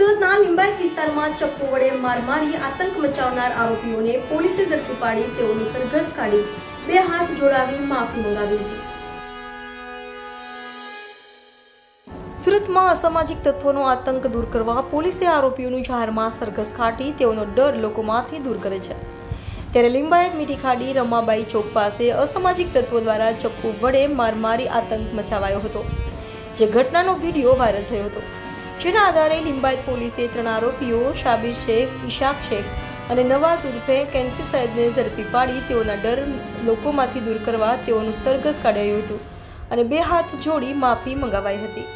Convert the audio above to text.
સુરતના લિંબાયત વિસ્તારમાં ચપ્પુ વડે માર મારી આતંક મચાવનાર આરોપીઓને પોલીસે ઝડપી પાડી તેઓનું સરઘસ કાઢી બે હાથ જોડાવી માફી મંગાવી હતી। સુરતમાં અસામાજિક તત્વોનો આતંક દૂર કરવા પોલીસે આરોપીઓનું જાહેરમાં સરઘસ કાઢી તેઓનો ડર લોકોમાંથી દૂર કરે છે। ત્યારે લિંબાયત મીઠી ખાડી રમાબાઈ ચોક પાસે અસામાજિક તત્વો દ્વારા ચપ્પુ વડે માર મારી આતંક મચાવાયો હતો, જે ઘટનાનો વિડીયો વાયરલ થયો હતો। જેના આધારે લિંબાયત પોલીસે 3 આરોપીઓ શાબીર શેખ, ઈશાક શેખ અને નવાઝ ઉર્ફે કેન્સી સૈયદને ઝડપી પાડી તેઓના ડર લોકોમાંથી દૂર કરવા તેઓનું સરઘસ કાઢાયું હતું અને બે હાથ જોડી માફી મંગાવાઈ હતી।